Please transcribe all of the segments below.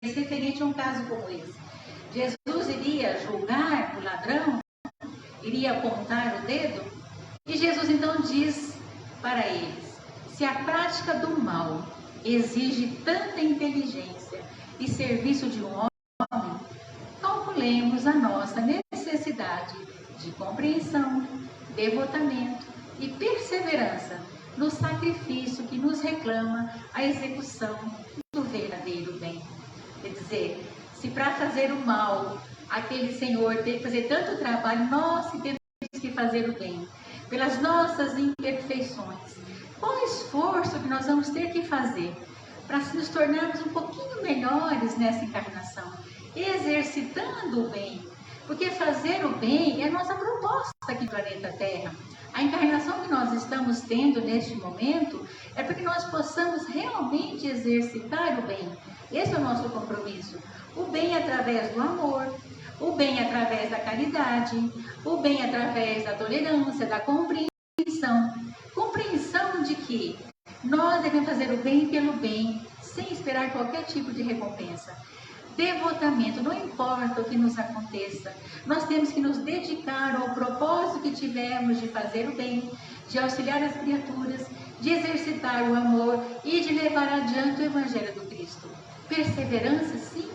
referente a um caso como esse. Jesus iria julgar o ladrão, iria apontar o dedo, e Jesus então diz para eles: se a prática do mal exige tanta inteligência e serviço de um homem, calculemos a nossa necessidade de compreensão, devotamento e perseverança no sacrifício que nos reclama a execução do verdadeiro bem. Quer dizer, se para fazer o mal, aquele Senhor tem que fazer tanto trabalho, nós que temos que fazer o bem, pelas nossas imperfeições, qual o esforço que nós vamos ter que fazer para nos tornarmos um pouquinho melhores nessa encarnação, exercitando o bem, porque fazer o bem é a nossa proposta aqui no planeta Terra. A encarnação que nós estamos tendo neste momento é para que nós possamos realmente exercitar o bem. Esse é o nosso compromisso. O bem através do amor, o bem através da caridade, o bem através da tolerância, da compreensão. Compreensão de que nós devemos fazer o bem pelo bem, sem esperar qualquer tipo de recompensa. Devotamento, não importa o que nos aconteça, nós temos que nos dedicar ao propósito que tivemos de fazer o bem, de auxiliar as criaturas, de exercitar o amor e de levar adiante o Evangelho do Cristo. Perseverança, sim,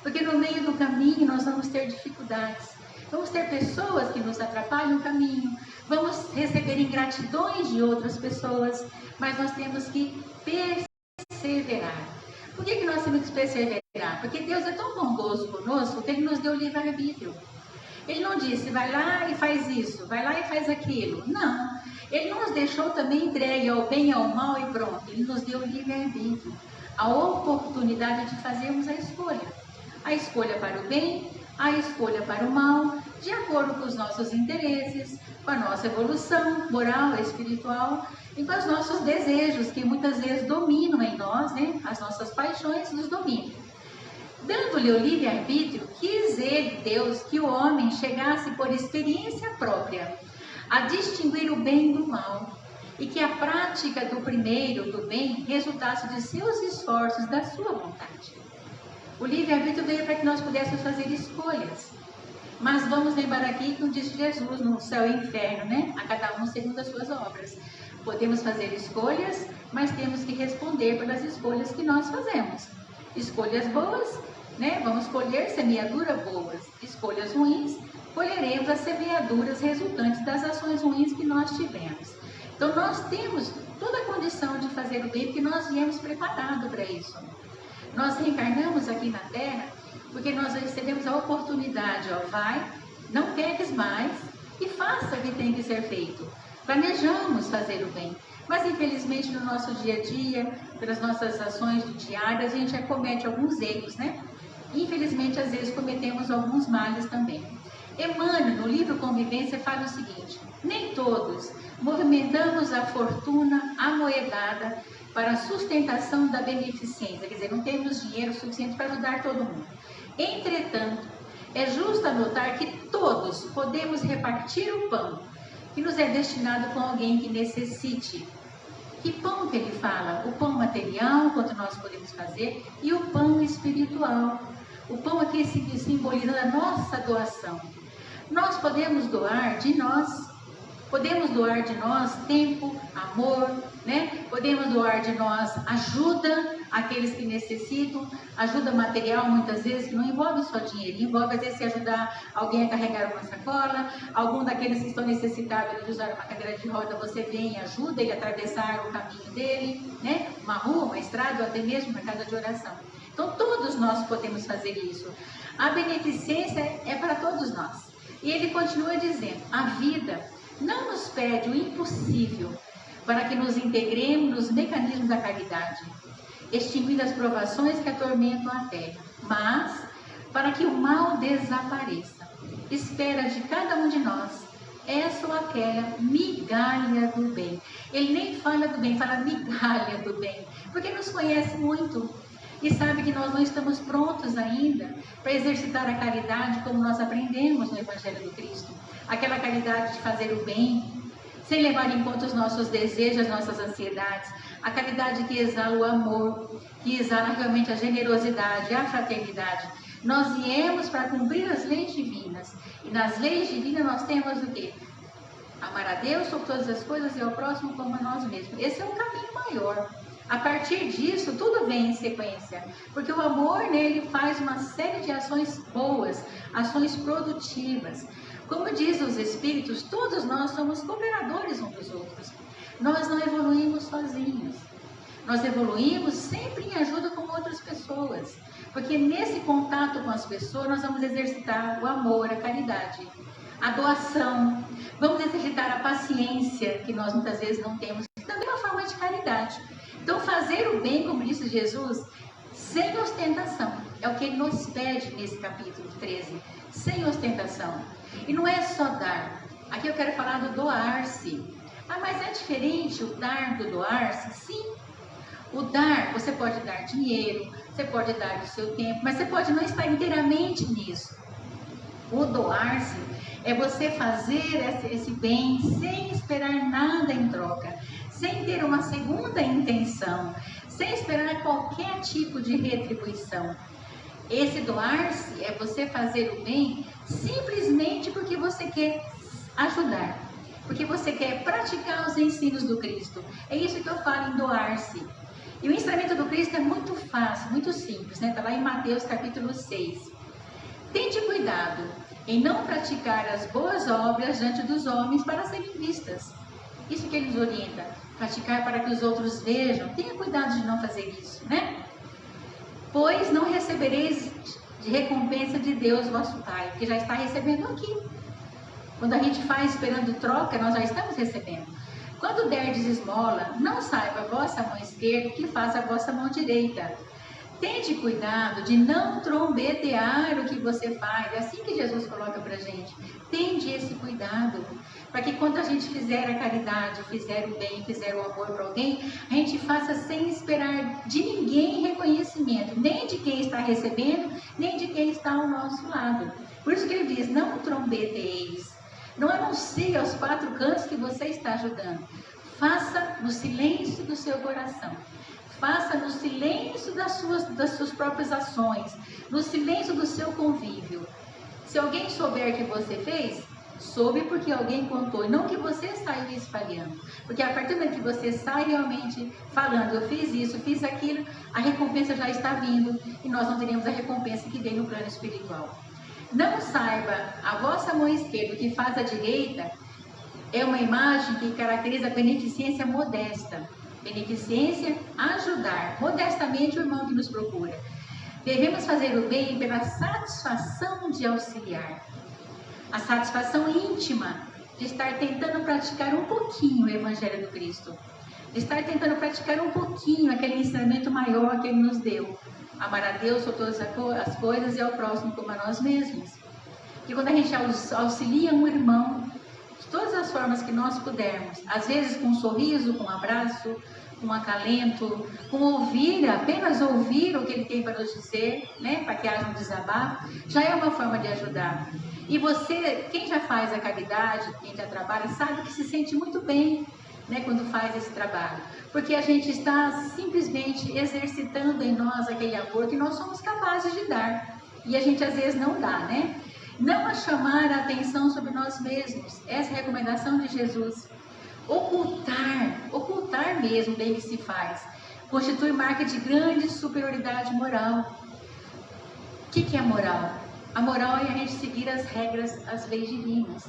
porque no meio do caminho nós vamos ter dificuldades, vamos ter pessoas que nos atrapalham o caminho, vamos receber ingratidões de outras pessoas, mas nós temos que perseverar. Por que nós temos que perseverar? Porque Deus é tão bondoso conosco que Ele nos deu livre-arbítrio. Ele não disse, vai lá e faz isso, vai lá e faz aquilo. Não. Ele não nos deixou também entregue ao bem e ao mal e pronto. Ele nos deu livre-arbítrio. A oportunidade de fazermos a escolha. A escolha para o bem, a escolha para o mal, de acordo com os nossos interesses, com a nossa evolução moral, espiritual e com os nossos desejos, que muitas vezes dominam em nós, né? As nossas paixões nos dominam. Dando-lhe o livre-arbítrio, quis ele, Deus, que o homem chegasse por experiência própria a distinguir o bem do mal e que a prática do primeiro, do bem, resultasse de seus esforços, da sua vontade. O livre-arbítrio veio para que nós pudéssemos fazer escolhas. Mas vamos lembrar aqui que diz Jesus no céu e inferno, né? A cada um segundo as suas obras. Podemos fazer escolhas, mas temos que responder pelas escolhas que nós fazemos. Escolhas boas, né? Vamos colher semeadura boas. Escolhas ruins, colheremos as semeaduras resultantes das ações ruins que nós tivemos. Então nós temos toda a condição de fazer o bem, porque nós viemos preparados para isso. Nós reencarnamos aqui na Terra porque nós recebemos a oportunidade, ó, vai, não peques mais e faça o que tem que ser feito. Planejamos fazer o bem, mas infelizmente no nosso dia a dia, pelas nossas ações diárias, a gente comete alguns erros, né? Infelizmente, às vezes cometemos alguns males também. Emmanuel, no livro Convivência, fala o seguinte: nem todos movimentamos a fortuna amoedada para a sustentação da beneficência, quer dizer, não temos dinheiro suficiente para ajudar todo mundo. Entretanto, é justo anotar que todos podemos repartir o pão que nos é destinado com alguém que necessite. Que pão que ele fala? O pão material, quanto nós podemos fazer, e o pão espiritual. O pão aqui simboliza a nossa doação. Nós podemos doar de nós. Podemos doar de nós tempo, amor, né? Podemos doar de nós ajuda àqueles que necessitam, ajuda material muitas vezes, que não envolve só dinheiro, envolve às vezes se ajudar alguém a carregar uma sacola, algum daqueles que estão necessitados de usar uma cadeira de roda, você vem e ajuda ele a atravessar o caminho dele, né? Uma rua, uma estrada ou até mesmo uma casa de oração. Então todos nós podemos fazer isso. A beneficência é para todos nós. E ele continua dizendo, a vida não nos pede o impossível para que nos integremos nos mecanismos da caridade, extinguindo as provações que atormentam a terra, mas para que o mal desapareça. Espera de cada um de nós essa ou aquela migalha do bem. Ele nem fala do bem, fala migalha do bem, porque nos conhece muito e sabe que nós não estamos prontos ainda para exercitar a caridade como nós aprendemos no Evangelho do Cristo. Aquela caridade de fazer o bem, sem levar em conta os nossos desejos, as nossas ansiedades. A caridade que exala o amor, que exala realmente a generosidade, a fraternidade. Nós viemos para cumprir as leis divinas. E nas leis divinas nós temos o quê? Amar a Deus sobre todas as coisas e ao próximo como a nós mesmos. Esse é o caminho maior. A partir disso, tudo vem em sequência. Porque o amor, nele faz uma série de ações boas, ações produtivas. Como diz os Espíritos, todos nós somos cooperadores uns dos outros. Nós não evoluímos sozinhos. Nós evoluímos sempre em ajuda com outras pessoas. Porque nesse contato com as pessoas, nós vamos exercitar o amor, a caridade, a doação. Vamos exercitar a paciência, que nós muitas vezes não temos. Também é uma forma de caridade. Então, fazer o bem, como disse Jesus, sem ostentação. É o que ele nos pede nesse capítulo 13. Sem ostentação. E não é só dar. Aqui eu quero falar do doar-se. Ah, mas é diferente o dar do doar-se? Sim. O dar, você pode dar dinheiro, você pode dar o seu tempo, mas você pode não estar inteiramente nisso. O doar-se é você fazer esse bem sem esperar nada em troca, sem ter uma segunda intenção, sem esperar qualquer tipo de retribuição. Esse doar-se é você fazer o bem simplesmente porque você quer ajudar, porque você quer praticar os ensinos do Cristo. É isso que eu falo em doar-se. E o ensinamento do Cristo é muito fácil, muito simples, né? Está lá em Mateus capítulo 6. Tente cuidado em não praticar as boas obras diante dos homens para serem vistas. Isso que ele nos orienta, praticar para que os outros vejam. Tenha cuidado de não fazer isso, né? Pois não recebereis de recompensa de Deus, vosso Pai, que já está recebendo aqui. Quando a gente faz esperando troca, nós já estamos recebendo. Quando derdes esmola, não saiba a vossa mão esquerda o que faz a vossa mão direita. Tende cuidado de não trombetear o que você faz. É assim que Jesus coloca para a gente. Tende esse cuidado, para que quando a gente fizer a caridade, fizer o bem, fizer o amor para alguém, a gente faça sem esperar de ninguém reconhecimento, nem de quem está recebendo, nem de quem está ao nosso lado. Por isso que ele diz, não trombeteis. Não anuncie aos quatro cantos que você está ajudando. Faça no silêncio do seu coração. Faça no silêncio das suas próprias ações. No silêncio do seu convívio. Se alguém souber que você fez, soube porque alguém contou. E não que você saiu espalhando. Porque a partir do momento que você sai realmente falando, eu fiz isso, fiz aquilo, a recompensa já está vindo. E nós não teremos a recompensa que vem no plano espiritual. Não saiba a vossa mão esquerda o que faz a direita, é uma imagem que caracteriza a beneficência modesta. Beneficência, ajudar modestamente o irmão que nos procura. Devemos fazer o bem pela satisfação de auxiliar. A satisfação íntima de estar tentando praticar um pouquinho o Evangelho do Cristo. De estar tentando praticar um pouquinho aquele ensinamento maior que Ele nos deu. Amar a Deus sobre todas as coisas e ao próximo como a nós mesmos. E quando a gente auxilia um irmão, de todas as formas que nós pudermos, às vezes com um sorriso, com um abraço, com um acalento, com ouvir, apenas ouvir o que ele tem para nos dizer, né, para que haja um desabafo, já é uma forma de ajudar. E você, quem já faz a caridade, quem já trabalha, sabe que se sente muito bem, né, quando faz esse trabalho, porque a gente está simplesmente exercitando em nós aquele amor que nós somos capazes de dar, e a gente às vezes não dá, né? Não a chamar a atenção sobre nós mesmos, essa é a recomendação de Jesus. Ocultar mesmo o bem que se faz, constitui marca de grande superioridade moral. O que é a moral? A moral é a gente seguir as regras, as leis divinas.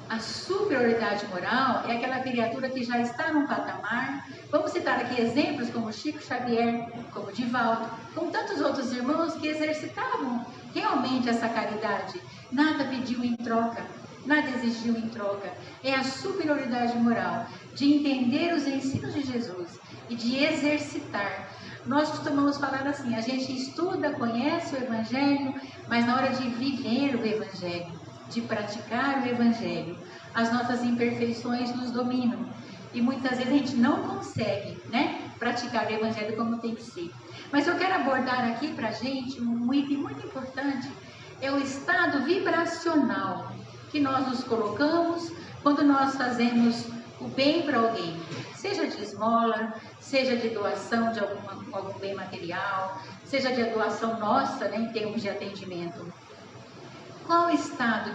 A superioridade moral é aquela criatura que já está num patamar. Vamos citar aqui exemplos como Chico Xavier, como Divaldo, como tantos outros irmãos que exercitavam realmente essa caridade. Nada pediu em troca, nada exigiu em troca. É a superioridade moral de entender os ensinos de Jesus e de exercitar. Nós costumamos falar assim, a gente estuda, conhece o Evangelho, mas na hora de viver o Evangelho, de praticar o Evangelho, as nossas imperfeições nos dominam e muitas vezes a gente não consegue, né, praticar o Evangelho como tem que ser. Mas eu quero abordar aqui para a gente um item muito importante, é o estado vibracional que nós nos colocamos quando nós fazemos o bem para alguém, seja de esmola, seja de doação de algum bem material, seja de doação nossa, né, em termos de atendimento. Qual o estado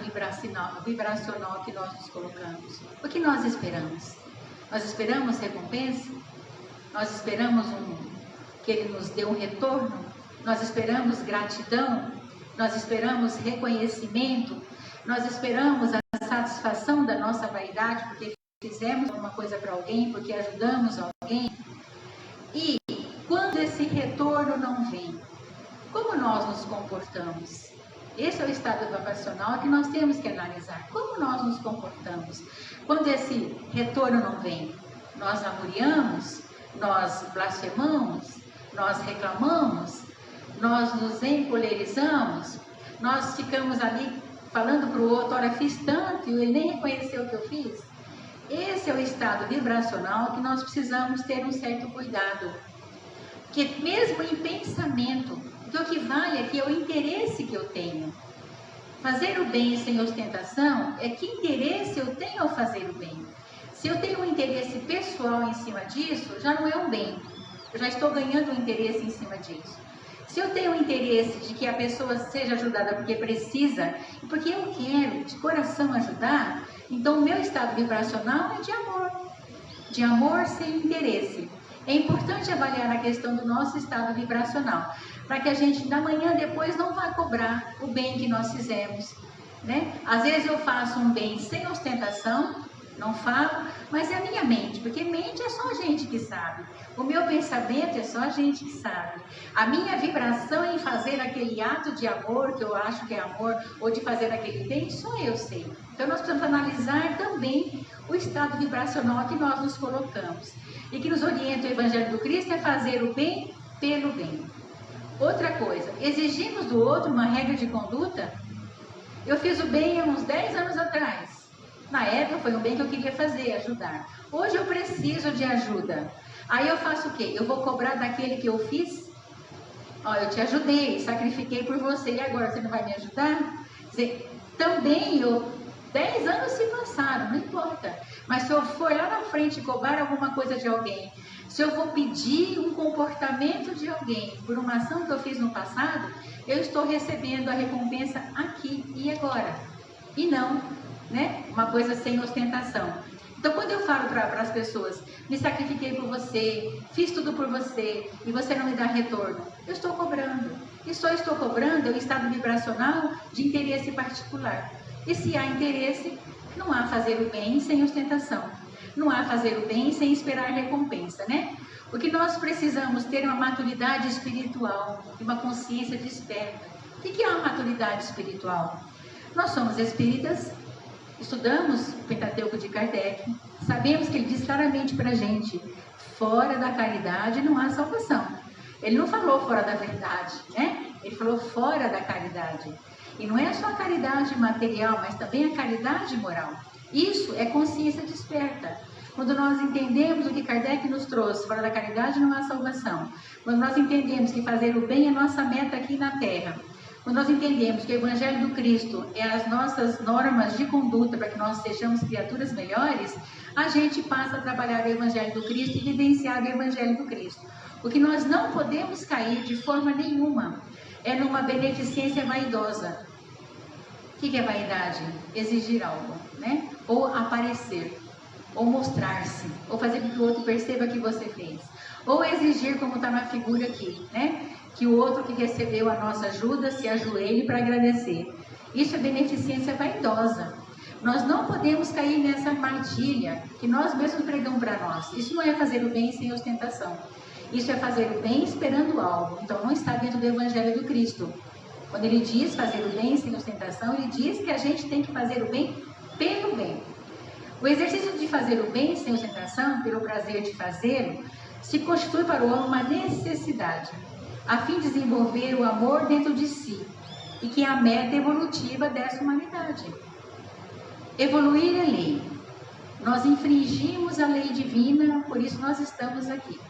vibracional que nós nos colocamos? O que nós esperamos? Nós esperamos recompensa? Nós esperamos que Ele nos dê um retorno? Nós esperamos gratidão? Nós esperamos reconhecimento? Nós esperamos a satisfação da nossa vaidade porque fizemos alguma coisa para alguém, porque ajudamos alguém? E quando esse retorno não vem, como nós nos comportamos? Esse é o estado vibracional que nós temos que analisar. Como nós nos comportamos? Quando esse retorno não vem, nós lamuriamos, nós blasfemamos, nós reclamamos, nós nos encolerizamos, nós ficamos ali falando para o outro, olha, fiz tanto e ele nem reconheceu o que eu fiz. Esse é o estado vibracional que nós precisamos ter um certo cuidado. Porque mesmo em pensamento, o que vale aqui é o interesse que eu tenho. Fazer o bem sem ostentação é que interesse eu tenho ao fazer o bem. Se eu tenho um interesse pessoal em cima disso, já não é um bem. Eu já estou ganhando um interesse em cima disso. Se eu tenho o interesse de que a pessoa seja ajudada porque precisa, e porque eu quero de coração ajudar, então o meu estado vibracional é de amor sem interesse. É importante avaliar a questão do nosso estado vibracional, para que a gente, da manhã depois, não vá cobrar o bem que nós fizemos, né? Às vezes eu faço um bem sem ostentação, não falo, mas é a minha mente, porque mente é só a gente que sabe. O meu pensamento é só a gente que sabe. A minha vibração em fazer aquele ato de amor, que eu acho que é amor, ou de fazer aquele bem, só eu sei. Então nós precisamos analisar também o estado vibracional que nós nos colocamos. E que nos orienta o Evangelho do Cristo é fazer o bem pelo bem. Outra coisa, exigimos do outro uma regra de conduta. Eu fiz o bem há uns 10 anos atrás. Na época foi um bem que eu queria fazer, ajudar. Hoje eu preciso de ajuda. Aí eu faço o quê? Eu vou cobrar daquele que eu fiz? Ó, eu te ajudei, sacrifiquei por você e agora você não vai me ajudar? Quer dizer, também 10 anos se passaram, não importa. Mas se eu for lá na frente cobrar alguma coisa de alguém, se eu vou pedir um comportamento de alguém por uma ação que eu fiz no passado, eu estou recebendo a recompensa aqui e agora. E não, né, uma coisa sem ostentação. Então, quando eu falo para as pessoas, me sacrifiquei por você, fiz tudo por você e você não me dá retorno, eu estou cobrando. E só estou cobrando é o estado vibracional de interesse particular. E se há interesse, não há fazer o bem sem ostentação. Não há fazer o bem sem esperar recompensa, né? O que nós precisamos ter é uma maturidade espiritual, uma consciência desperta. O que é uma maturidade espiritual? Nós somos espíritas, estudamos o Pentateuco de Kardec, sabemos que ele diz claramente para a gente, fora da caridade não há salvação. Ele não falou fora da verdade, né? Ele falou fora da caridade. E não é só a caridade material, mas também a caridade moral. Isso é consciência desperta. Quando nós entendemos o que Kardec nos trouxe, fora da caridade não há salvação. Quando nós entendemos que fazer o bem é nossa meta aqui na Terra. Quando nós entendemos que o Evangelho do Cristo é as nossas normas de conduta para que nós sejamos criaturas melhores, a gente passa a trabalhar o Evangelho do Cristo e vivenciar o Evangelho do Cristo. O que nós não podemos cair de forma nenhuma é numa beneficência vaidosa. O que é vaidade? Exigir algo, né? Ou aparecer, ou mostrar-se, ou fazer com que o outro perceba que você fez. Ou exigir, como está na figura aqui, né? Que o outro que recebeu a nossa ajuda se ajoelhe para agradecer. Isso é beneficência vaidosa. Nós não podemos cair nessa armadilha que nós mesmos pregamos para nós. Isso não é fazer o bem sem ostentação. Isso é fazer o bem esperando algo. Então não está dentro do Evangelho do Cristo. Quando ele diz fazer o bem sem ostentação, ele diz que a gente tem que fazer o bem pelo bem. O exercício de fazer o bem sem ostentação, pelo prazer de fazê-lo, se constitui para o homem uma necessidade, a fim de desenvolver o amor dentro de si, e que é a meta evolutiva dessa humanidade. Evoluir é lei. Nós infringimos a lei divina, por isso nós estamos aqui,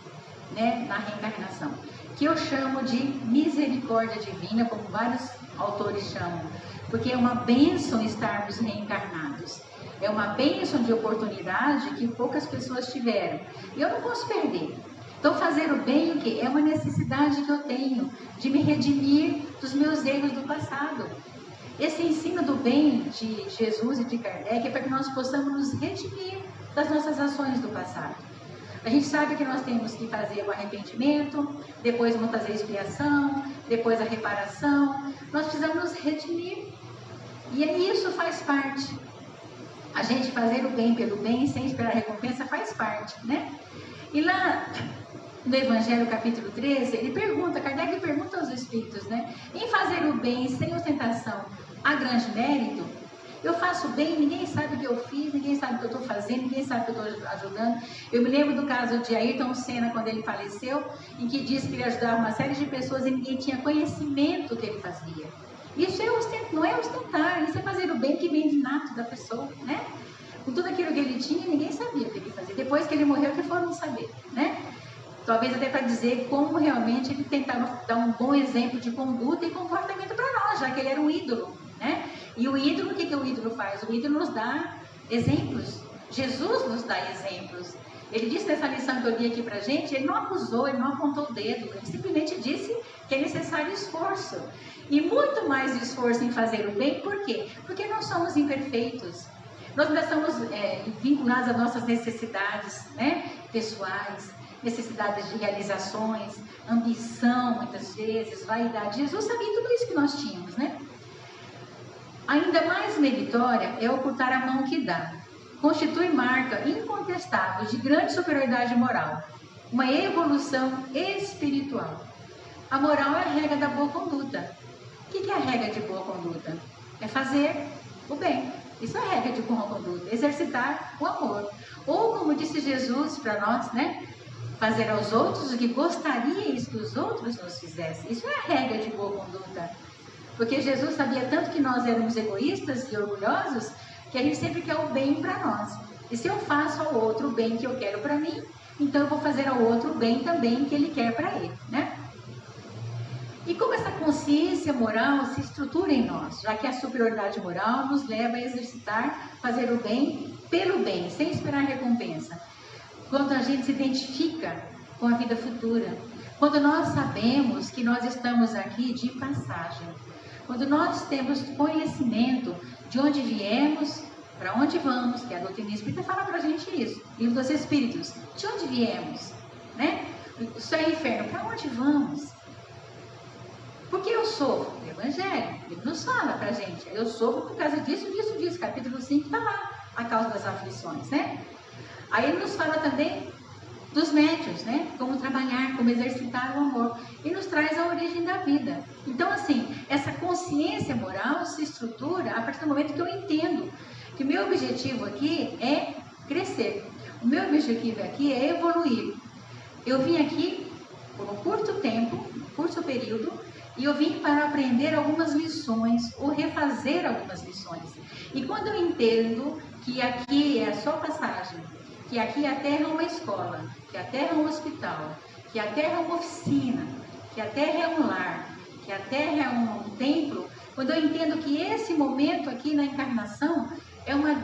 né, na reencarnação, que eu chamo de misericórdia divina, como vários autores chamam, porque é uma bênção estarmos reencarnados. É uma bênção de oportunidade que poucas pessoas tiveram. E eu não posso perder. Então, fazer o bem, o quê? É uma necessidade que eu tenho de me redimir dos meus erros do passado. Esse ensino do bem de Jesus e de Kardec é para que nós possamos nos redimir das nossas ações do passado. A gente sabe que nós temos que fazer o arrependimento, depois vamos fazer a expiação, depois a reparação. Nós precisamos nos redimir. E isso faz parte. A gente fazer o bem pelo bem, sem esperar recompensa, faz parte, né? E lá no Evangelho, capítulo 13, Kardec pergunta aos espíritos, né? Em fazer o bem sem ostentação, há grande mérito? Eu faço bem, ninguém sabe o que eu fiz, ninguém sabe o que eu estou fazendo, ninguém sabe o que eu estou ajudando. Eu me lembro do caso de Ayrton Senna, quando ele faleceu, em que disse que ele ajudava uma série de pessoas e ninguém tinha conhecimento do que ele fazia. Isso não é ostentar, isso é fazer o bem que vem de nato da pessoa, né? Com tudo aquilo que ele tinha, ninguém sabia o que ele fazia. Depois que ele morreu, que foram saber, né? Talvez até para dizer como realmente ele tentava dar um bom exemplo de conduta e comportamento para nós, já que ele era um ídolo, né? E o ídolo, o que o ídolo faz? O ídolo nos dá exemplos. Jesus nos dá exemplos. Ele disse nessa lição que eu li aqui para a gente, ele não acusou, ele não apontou o dedo, ele simplesmente disse que é necessário esforço. E muito mais esforço em fazer o bem, por quê? Porque nós somos imperfeitos. Nós ainda estamos vinculados às nossas necessidades, né, pessoais, necessidades de realizações, ambição, muitas vezes, vaidade. Jesus sabia tudo isso que nós tínhamos, né? Ainda mais meritória é ocultar a mão que dá. Constitui marca incontestável de grande superioridade moral, uma evolução espiritual. A moral é a regra da boa conduta. O que é a regra de boa conduta? É fazer o bem. Isso é a regra de boa conduta, exercitar o amor. Ou, como disse Jesus para nós, né? Fazer aos outros o que gostaríeis que os outros nos fizessem. Isso é a regra de boa conduta. Porque Jesus sabia tanto que nós éramos egoístas e orgulhosos, que a gente sempre quer o bem para nós. E se eu faço ao outro o bem que eu quero para mim, então eu vou fazer ao outro o bem também que ele quer para ele, né? E como essa consciência moral se estrutura em nós, já que a superioridade moral nos leva a exercitar, fazer o bem pelo bem, sem esperar recompensa. Quando a gente se identifica com a vida futura, quando nós sabemos que nós estamos aqui de passagem, quando nós temos conhecimento de onde viemos, para onde vamos, que a doutrina espírita fala para a gente isso, livro dos Espíritos, de onde viemos, né? Isso é inferno, para onde vamos? Porque eu sofro? O Evangelho, ele nos fala para a gente, eu sofro por causa disso, capítulo 5 está lá, a causa das aflições, né? Aí ele nos fala também dos médiuns, né? Como trabalhar, como exercitar o amor. E nos traz a origem da vida. Então, assim, essa consciência moral se estrutura a partir do momento que eu entendo que o meu objetivo aqui é crescer. O meu objetivo aqui é evoluir. Eu vim aqui por um curto tempo, curto período, e eu vim para aprender algumas lições ou refazer algumas lições. E quando eu entendo que aqui é só passagem, que aqui a Terra é uma escola, que a Terra é um hospital, que a Terra é uma oficina, que a Terra é um lar, que a Terra é um templo, quando eu entendo que esse momento aqui na encarnação é uma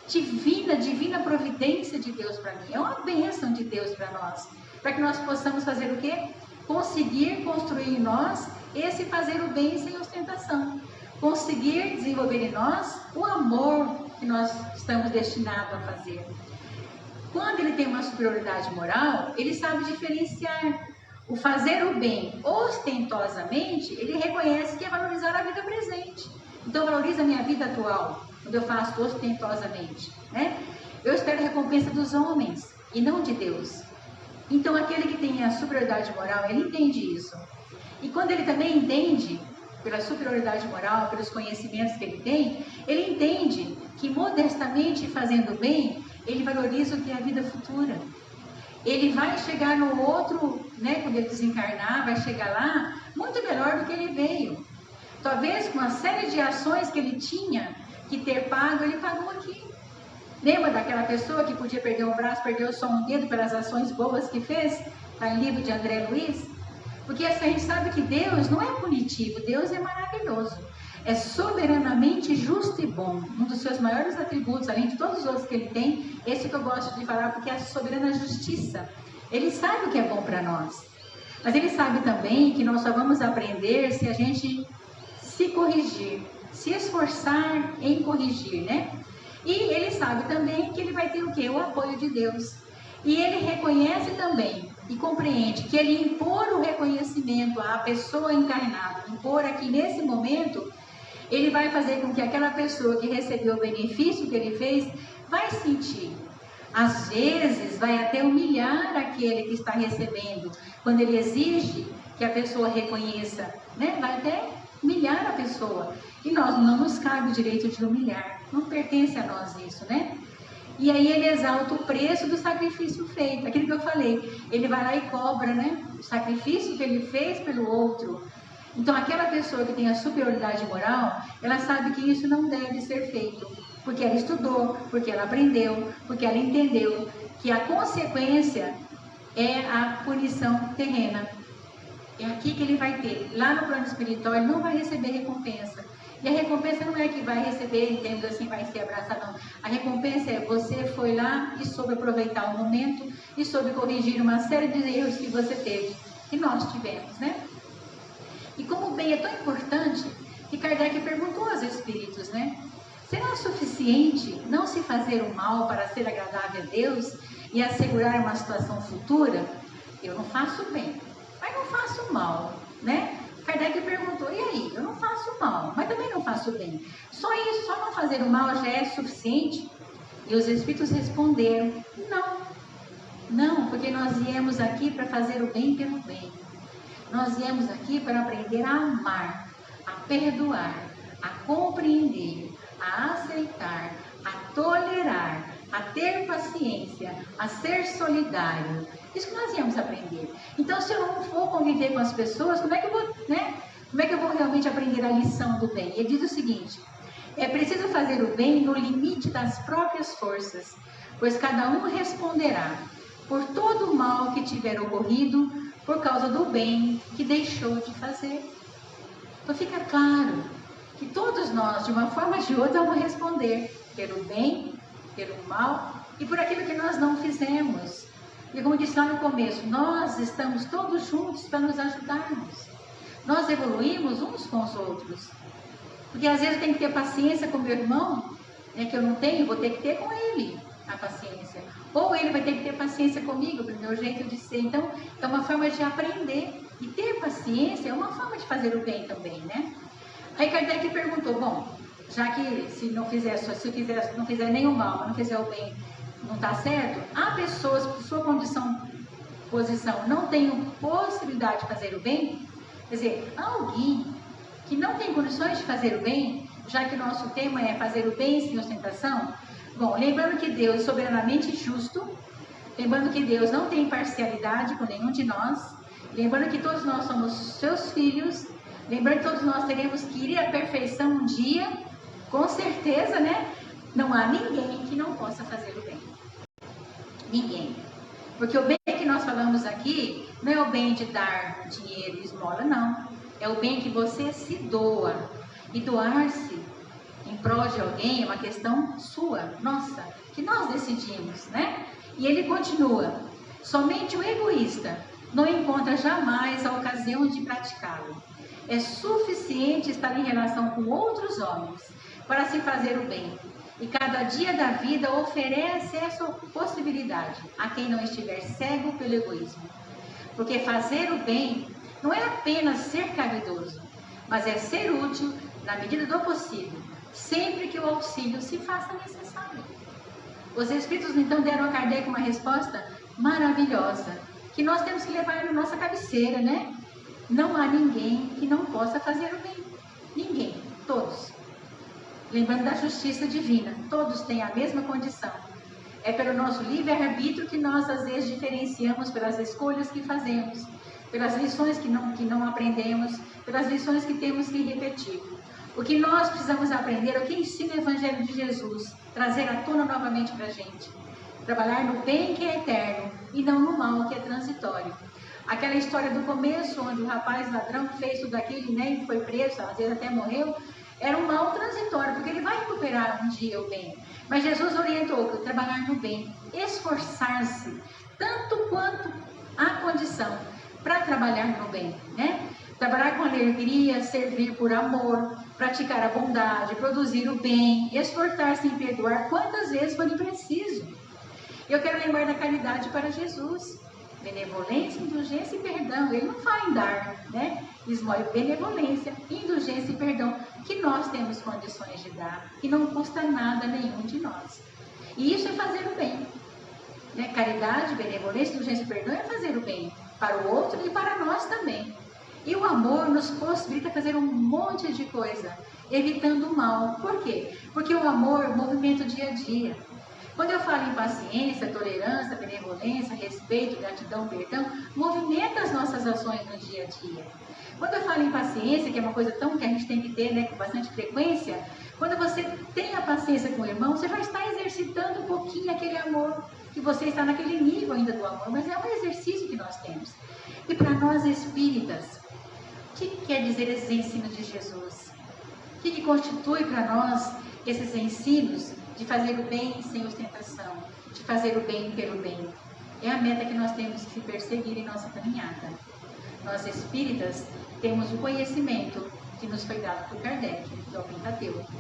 divina providência de Deus para mim, é uma bênção de Deus para nós, para que nós possamos fazer o quê? Conseguir construir em nós esse fazer o bem sem ostentação, conseguir desenvolver em nós o amor que nós estamos destinados a fazer. Quando ele tem uma superioridade moral, ele sabe diferenciar. O fazer o bem ostentosamente, ele reconhece que é valorizar a vida presente. Então, valoriza a minha vida atual, quando eu faço ostentosamente, né? Eu espero a recompensa dos homens e não de Deus. Então, aquele que tem a superioridade moral, ele entende isso. E quando ele também entende, pela superioridade moral, pelos conhecimentos que ele tem, ele entende que modestamente fazendo bem, ele valoriza o que é a vida futura. Ele vai chegar no outro, né, quando ele desencarnar, vai chegar lá muito melhor do que ele veio. Talvez com uma série de ações que ele tinha que ter pago, ele pagou aqui. Lembra daquela pessoa que podia perder um braço, perdeu só um dedo pelas ações boas que fez? Está em livro de André Luiz. Porque assim, a gente sabe que Deus não é punitivo, Deus é maravilhoso. é soberanamente justo e bom. Um dos seus maiores atributos, além de todos os outros que ele tem, esse que eu gosto de falar, porque é a soberana justiça. Ele sabe o que é bom para nós. Mas ele sabe também que nós só vamos aprender se a gente se corrigir, se esforçar em corrigir, né? E ele sabe também que ele vai ter o quê? O apoio de Deus. E ele reconhece também e compreende que ele impor o reconhecimento à pessoa encarnada, impor aqui nesse momento, ele vai fazer com que aquela pessoa que recebeu o benefício que ele fez, vai sentir. Às vezes, vai até humilhar aquele que está recebendo, quando ele exige que a pessoa reconheça, né? Vai até humilhar a pessoa. E nós não nos cabe o direito de humilhar, não pertence a nós isso, né? E aí ele exalta o preço do sacrifício feito, aquilo que eu falei, ele vai lá e cobra, né? O sacrifício que ele fez pelo outro. Então aquela pessoa que tem a superioridade moral, ela sabe que isso não deve ser feito, porque ela estudou, porque ela aprendeu, porque ela entendeu que a consequência é a punição terrena. É aqui que ele vai ter. Lá no plano espiritual ele não vai receber recompensa. E a recompensa não é que vai receber, entendo assim, vai ser abraçado, não. A recompensa é você foi lá e soube aproveitar o momento e soube corrigir uma série de erros que você teve, que nós tivemos, né? E como o bem é tão importante, que Kardec perguntou aos espíritos, né? Será suficiente não se fazer o mal para ser agradável a Deus e assegurar uma situação futura? Eu não faço bem, mas não faço mal, né? Kardec perguntou, e aí? Eu não faço mal, mas também não faço bem. Só isso, só não fazer o mal já é suficiente? E os espíritos responderam, não, porque nós viemos aqui para fazer o bem pelo bem. Nós viemos aqui para aprender a amar, a perdoar, a compreender, a aceitar, a tolerar, a ter paciência, a ser solidário. Isso que nós viemos aprender. Então, se eu não for conviver com as pessoas, como é que eu vou, né? Como é que eu vou realmente aprender a lição do bem? Ele diz o seguinte, é preciso fazer o bem no limite das próprias forças, pois cada um responderá por todo o mal que tiver ocorrido por causa do bem que deixou de fazer. Então fica claro que todos nós, de uma forma ou de outra, vamos responder pelo bem, pelo mal e por aquilo que nós não fizemos. E como disse lá no começo, nós estamos todos juntos para nos ajudarmos. Nós evoluímos uns com os outros. Porque às vezes eu tenho que ter paciência com meu irmão, né, que eu não tenho, vou ter que ter com ele a paciência. Ou ele vai ter que ter paciência comigo, pelo meu jeito de ser. Então, é uma forma de aprender. E ter paciência é uma forma de fazer o bem também, né? Aí Kardec perguntou, bom, já que se não fizer nenhum mal, não fizer o bem, não está certo? Há pessoas que, por sua posição, não têm possibilidade de fazer o bem? Quer dizer, alguém que não tem condições de fazer o bem, já que o nosso tema é fazer o bem sem ostentação? Bom, lembrando que Deus é soberanamente justo, lembrando que Deus não tem parcialidade com nenhum de nós, lembrando que todos nós somos seus filhos, lembrando que todos nós teremos que ir à perfeição um dia, com certeza, né? Não há ninguém que não possa fazer o bem. Ninguém. Porque o bem que nós falamos aqui não é o bem de dar dinheiro e esmola, não. É o bem que você se doa. E doar-se em prol de alguém é uma questão sua, nossa, que nós decidimos, né? E ele continua, somente o egoísta não encontra jamais a ocasião de praticá-lo. É suficiente estar em relação com outros homens para se fazer o bem. E cada dia da vida oferece essa possibilidade a quem não estiver cego pelo egoísmo. Porque fazer o bem não é apenas ser caridoso, mas é ser útil na medida do possível, sempre que o auxílio se faça necessário. Os Espíritos então deram a Kardec uma resposta maravilhosa, que nós temos que levar na nossa cabeceira, né? Não há ninguém que não possa fazer o bem. Ninguém, todos. Lembrando da justiça divina, todos têm a mesma condição. É pelo nosso livre-arbítrio que nós às vezes diferenciamos pelas escolhas que fazemos, pelas lições que não aprendemos, pelas lições que temos que repetir. O que nós precisamos aprender é o que ensina o Evangelho de Jesus, trazer à tona novamente para a gente. Trabalhar no bem que é eterno e não no mal que é transitório. Aquela história do começo, onde o rapaz ladrão fez tudo aquilo, né, e foi preso, às vezes até morreu, Era um mal transitório, porque ele vai recuperar um dia o bem. Mas Jesus orientou que trabalhar no bem, esforçar-se, tanto quanto há condição para trabalhar no bem, né? Trabalhar com alegria, servir por amor, praticar a bondade, produzir o bem, esforçar-se em perdoar quantas vezes for preciso. Eu quero lembrar da caridade para Jesus. Benevolência, indulgência e perdão. Ele não fala em dar, né? Esmola benevolência, indulgência e perdão, que nós temos condições de dar, que não custa nada nenhum de nós. E isso é fazer o bem. Né? Caridade, benevolência, indulgência e perdão é fazer o bem para o outro e para nós também. E o amor nos possibilita fazer um monte de coisa, evitando o mal. Por quê? Porque o amor movimenta o dia a dia. Quando eu falo em paciência, tolerância, benevolência, respeito, gratidão, perdão, movimenta as nossas ações no dia a dia. Quando eu falo em paciência, que é uma coisa tão que a gente tem que ter, né, com bastante frequência, quando você tem a paciência com o irmão, você já está exercitando um pouquinho aquele amor, que você está naquele nível ainda do amor, mas é um exercício que nós temos. E para nós espíritas, o que quer dizer esses ensinos de Jesus? O que constitui para nós esses ensinos de fazer o bem sem ostentação, de fazer o bem pelo bem? É a meta que nós temos que perseguir em nossa caminhada. Nós espíritas temos o conhecimento que nos foi dado por Kardec, que é o Pentateuco.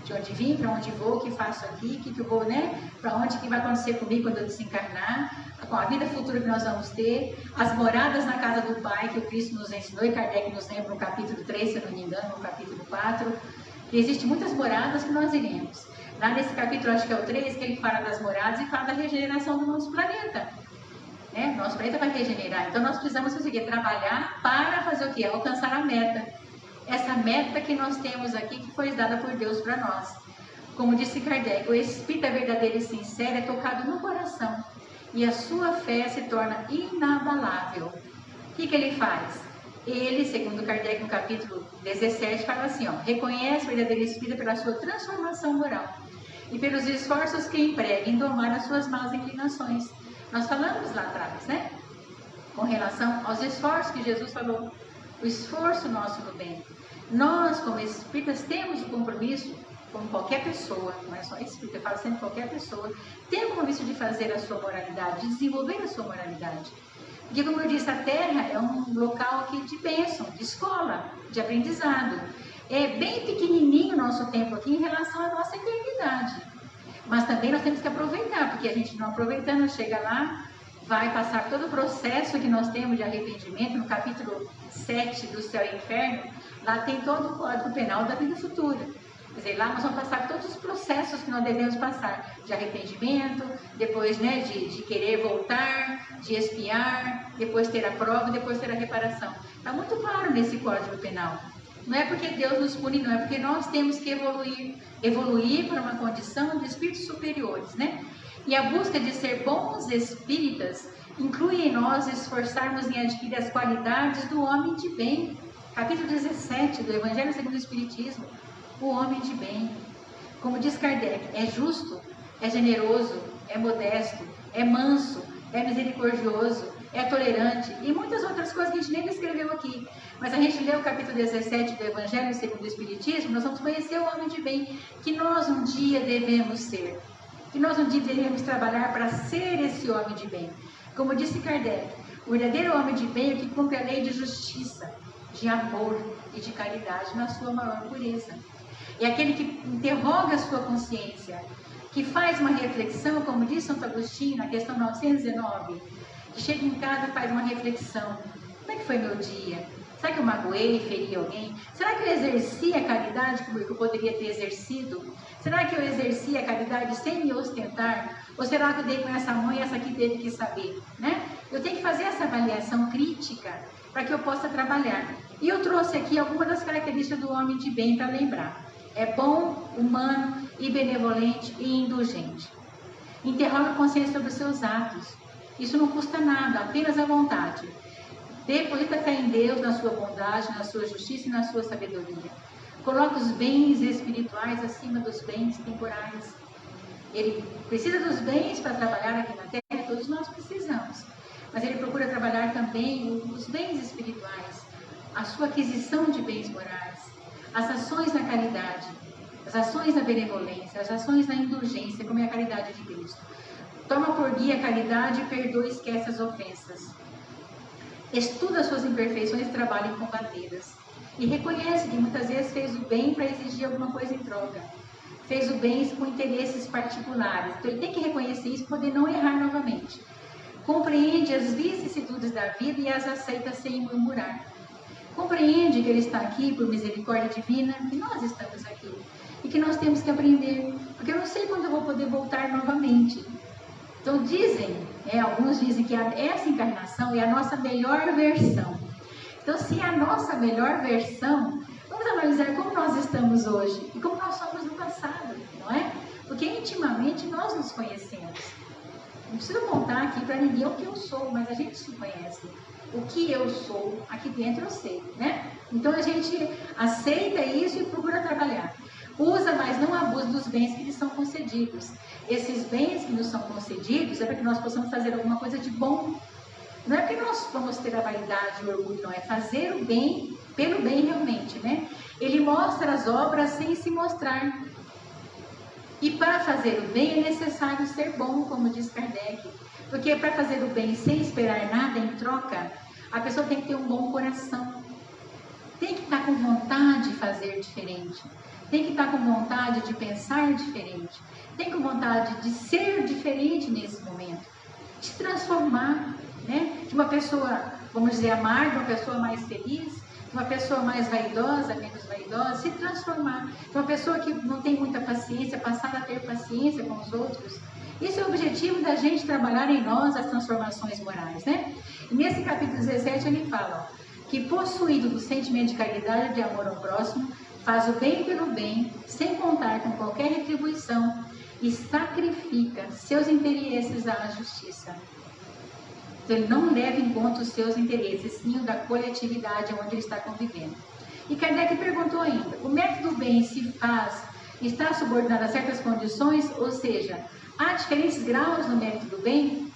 De onde vim, para onde vou, o que faço aqui, o que eu vou, né? Para onde que vai acontecer comigo quando eu desencarnar, com a vida futura que nós vamos ter, as moradas na casa do Pai que o Cristo nos ensinou, e Kardec nos lembra no capítulo 3, se eu não me engano, no capítulo 4, que existem muitas moradas que nós iremos. Lá nesse capítulo, acho que é o 3, que ele fala das moradas e fala da regeneração do nosso planeta. Né? Nosso planeta vai regenerar, então nós precisamos conseguir trabalhar para fazer o quê? Alcançar a meta. Essa meta que nós temos aqui, que foi dada por Deus para nós. Como disse Kardec, o espírito verdadeiro e sincero é tocado no coração e a sua fé se torna inabalável. O que ele faz? Ele, segundo Kardec no capítulo 17, fala assim, ó, reconhece o verdadeiro espírito pela sua transformação moral e pelos esforços que emprega em domar as suas más inclinações. Nós falamos lá atrás, né? Com relação aos esforços que Jesus falou, o esforço nosso no bem. Nós, como espíritas, temos o compromisso, como qualquer pessoa, não é só espírita, eu falo sempre qualquer pessoa, tem o compromisso de fazer a sua moralidade, de desenvolver a sua moralidade. Porque, como eu disse, a Terra é um local aqui de bênção, de escola, de aprendizado. É bem pequenininho o nosso tempo aqui em relação à nossa eternidade. Mas também nós temos que aproveitar, porque a gente não aproveitando, chega lá, vai passar todo o processo que nós temos de arrependimento, no capítulo 7 do Céu e Inferno, lá tem todo o Código Penal da vida futura. Quer dizer, lá nós vamos passar todos os processos que nós devemos passar, de arrependimento, depois, né, de querer voltar, de expiar, depois ter a prova, depois ter a reparação. Está muito claro nesse Código Penal. Não é porque Deus nos pune, não, é porque nós temos que evoluir para uma condição de espíritos superiores, né? E a busca de ser bons espíritas inclui em nós esforçarmos em adquirir as qualidades do homem de bem. Capítulo 17 do Evangelho segundo o Espiritismo. O homem de bem. Como diz Kardec, é justo, é generoso, é modesto, é manso, é misericordioso, é tolerante e muitas outras coisas que a gente nem escreveu aqui. Mas a gente lê o capítulo 17 do Evangelho segundo o Espiritismo, nós vamos conhecer o homem de bem que nós um dia devemos ser. Que nós um dia devemos trabalhar para ser esse homem de bem. Como disse Kardec, o verdadeiro homem de bem é o que cumpre a lei de justiça, de amor e de caridade na sua maior pureza. É aquele que interroga a sua consciência, que faz uma reflexão, como diz Santo Agostinho, na questão 919, que chega em casa e faz uma reflexão. Como é que foi meu dia? Será que eu magoei, feri alguém? Será que eu exerci a caridade que eu poderia ter exercido? Será que eu exerci a caridade sem me ostentar? Ou será que eu dei com essa mãe e essa aqui teve que saber? Né? Eu tenho que fazer essa avaliação crítica para que eu possa trabalhar. E eu trouxe aqui algumas das características do homem de bem para lembrar. É bom, humano e benevolente e indulgente. Interroga a consciência sobre os seus atos. Isso não custa nada, apenas a vontade. Deposita fé em Deus, na sua bondade, na sua justiça e na sua sabedoria. Coloca os bens espirituais acima dos bens temporais. Ele precisa dos bens para trabalhar aqui na Terra, todos nós precisamos. Mas ele procura trabalhar também os bens espirituais, a sua aquisição de bens morais, as ações da caridade, as ações da benevolência, as ações da indulgência, como é a caridade de Cristo. Toma por guia a caridade, perdoa e esquece as ofensas. Estuda as suas imperfeições e trabalha em combatê-las. E reconhece que muitas vezes fez o bem para exigir alguma coisa em troca. Fez o bem com interesses particulares. Então ele tem que reconhecer isso para poder não errar novamente. Compreende as vicissitudes da vida e as aceita sem murmurar. Compreende que ele está aqui por misericórdia divina, que nós estamos aqui. E que nós temos que aprender. Porque eu não sei quando eu vou poder voltar novamente. Então alguns dizem que essa encarnação é a nossa melhor versão. Então, se é a nossa melhor versão, vamos analisar como nós estamos hoje e como nós somos no passado, não é? Porque intimamente nós nos conhecemos. Não preciso contar aqui para ninguém o que eu sou, mas a gente se conhece. O que eu sou, aqui dentro eu sei, né? Então, a gente aceita isso e procura trabalhar. Usa, mas não abusa dos bens que lhes são concedidos. Esses bens que nos são concedidos é para que nós possamos fazer alguma coisa de bom. Não é porque nós vamos ter a vaidade e o orgulho, não. É fazer o bem, pelo bem realmente, né? Ele mostra as obras sem se mostrar. E para fazer o bem é necessário ser bom, como diz Kardec. Porque para fazer o bem sem esperar nada em troca, a pessoa tem que ter um bom coração. Tem que estar com vontade de fazer diferente. Tem que estar com vontade de pensar diferente. Tem com vontade de ser diferente nesse momento. De se transformar, né? De uma pessoa, vamos dizer, amarga, uma pessoa mais feliz, de uma pessoa mais vaidosa, menos vaidosa, se transformar. De uma pessoa que não tem muita paciência, passar a ter paciência com os outros. Esse é o objetivo da gente trabalhar em nós as transformações morais, né? E nesse capítulo 17 ele fala, que possuído do sentimento de caridade e de amor ao próximo, faz o bem pelo bem, sem contar com qualquer retribuição, e sacrifica seus interesses à justiça. Então, ele não leva em conta os seus interesses, sim o da coletividade onde ele está convivendo. E Kardec perguntou ainda, o método do bem se faz, está subordinado a certas condições, ou seja, há diferentes graus no mérito do bem?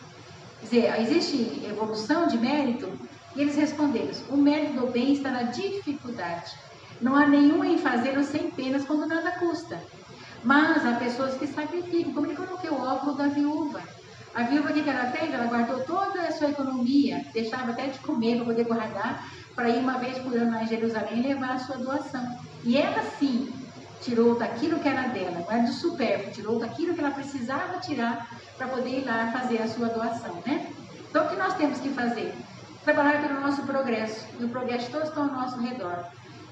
Quer dizer, existe evolução de mérito? E eles responderam, o mérito do bem está na dificuldade. Não há nenhum em fazê-lo sem penas quando nada custa. Mas há pessoas que sacrificam, como ele colocou o óculo da viúva. A viúva, o que ela fez? Ela guardou toda a sua economia, deixava até de comer para poder guardar, para ir uma vez por ano lá em Jerusalém e levar a sua doação. E ela sim tirou daquilo que era dela, não era do supérfluo, tirou daquilo que ela precisava tirar para poder ir lá fazer a sua doação, né? Então o que nós temos que fazer? Trabalhar pelo nosso progresso, e o progresso de todos estão ao nosso redor.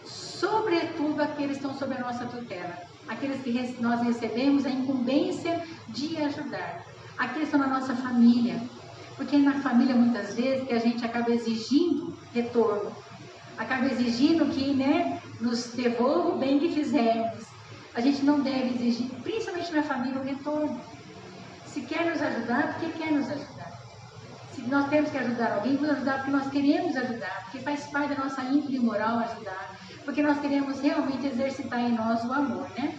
Sobretudo aqueles que estão sob a nossa tutela, aqueles que nós recebemos a incumbência de ajudar, aqueles que estão na nossa família, porque na família muitas vezes que a gente acaba exigindo retorno, acaba exigindo que, né, nos devolva o bem que fizermos. A gente não deve exigir, principalmente na família, o retorno. Se quer nos ajudar, porque quer nos ajudar. Se nós temos que ajudar alguém, vamos ajudar porque nós queremos ajudar, porque faz parte da nossa índole moral ajudar, porque nós queremos realmente exercitar em nós o amor, né?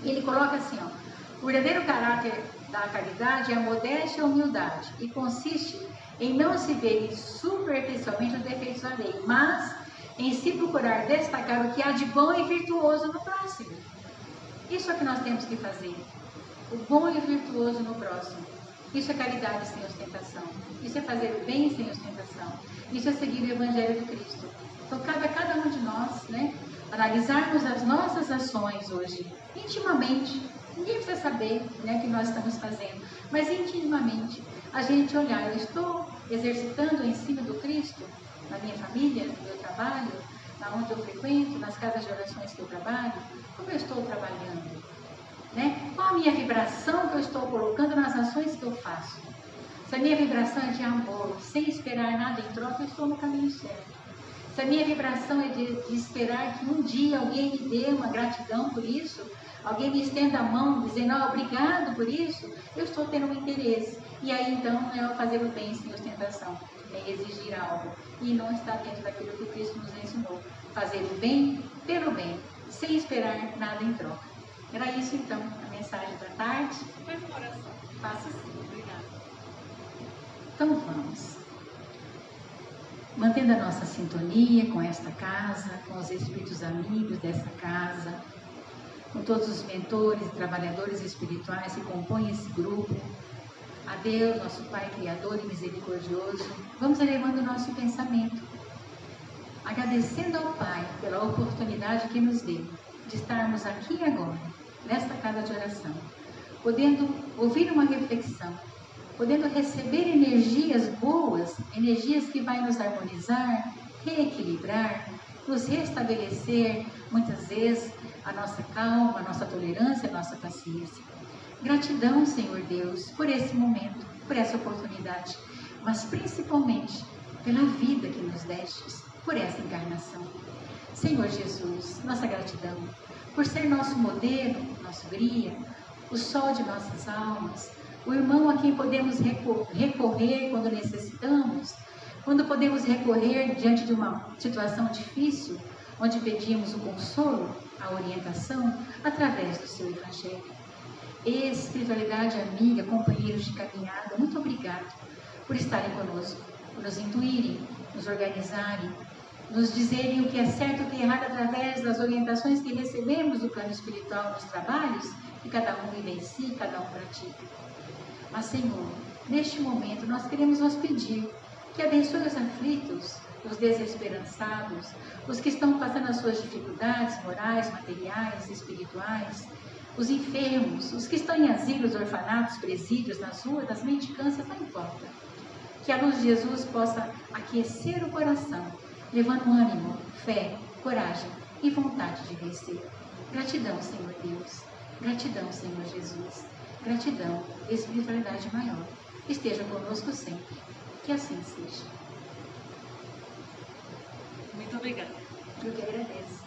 E ele coloca assim, ó, o verdadeiro caráter da caridade é a modéstia e a humildade, e consiste em não se ver superficialmente os defeitos alheios, mas em se procurar destacar o que há de bom e virtuoso no próximo. Isso é o que nós temos que fazer, o bom e virtuoso no próximo. Isso é caridade sem ostentação. Isso é fazer o bem sem ostentação. Isso é seguir o Evangelho do Cristo. Então, cabe a cada um de nós, né, analisarmos as nossas ações hoje, intimamente. Ninguém precisa saber, né, o que nós estamos fazendo, mas intimamente, a gente olhar, eu estou exercitando o ensino do Cristo na minha família, no meu trabalho, na onde eu frequento, nas casas de orações que eu trabalho, como eu estou trabalhando? Né? Qual a minha vibração que eu estou colocando nas ações que eu faço? Se a minha vibração é de amor, sem esperar nada em troca, eu estou no caminho certo. Se a minha vibração é de esperar que um dia alguém me dê uma gratidão por isso, alguém me estenda a mão dizendo, obrigado por isso, eu estou tendo um interesse. E aí então é fazer o bem sem ostentação, é exigir algo. E não está dentro daquilo que o Cristo nos ensinou. Fazer o bem pelo bem, sem esperar nada em troca. Era isso então, a mensagem da tarde. Faz uma oração. Faça sim. Obrigada. Então vamos. mantendo a nossa sintonia com esta casa, com os espíritos amigos dessa casa, com todos os mentores e trabalhadores espirituais que compõem esse grupo. A Deus, nosso Pai Criador e Misericordioso, vamos elevando o nosso pensamento, agradecendo ao Pai pela oportunidade que nos deu de estarmos aqui e agora, nesta casa de oração, podendo ouvir uma reflexão, podendo receber energias boas, energias que vai nos harmonizar, reequilibrar, nos restabelecer, muitas vezes, a nossa calma, a nossa tolerância, a nossa paciência. Gratidão, Senhor Deus, por esse momento, por essa oportunidade, mas principalmente pela vida que nos destes, por essa encarnação. Senhor Jesus, nossa gratidão por ser nosso modelo, nosso guia, o sol de nossas almas, o irmão a quem podemos recorrer quando necessitamos, quando podemos recorrer diante de uma situação difícil, onde pedimos o consolo, a orientação, através do seu Evangelho. Espiritualidade amiga, companheiros de caminhada, muito obrigado por estarem conosco, por nos intuírem, nos organizarem, nos dizerem o que é certo e o que é errado através das orientações que recebemos do plano espiritual nos trabalhos que cada um vivencia, cada um pratica. Mas, Senhor, neste momento nós queremos vos pedir que abençoe os aflitos, os desesperançados, os que estão passando as suas dificuldades morais, materiais, espirituais, os enfermos, os que estão em asilos, orfanatos, presídios, nas ruas, nas mendicâncias, não importa. Que a luz de Jesus possa aquecer o coração, levando ânimo, fé, coragem e vontade de vencer. Gratidão, Senhor Deus. Gratidão, Senhor Jesus. Gratidão, espiritualidade maior. Esteja conosco sempre. Que assim seja. Muito obrigada. Eu que agradeço.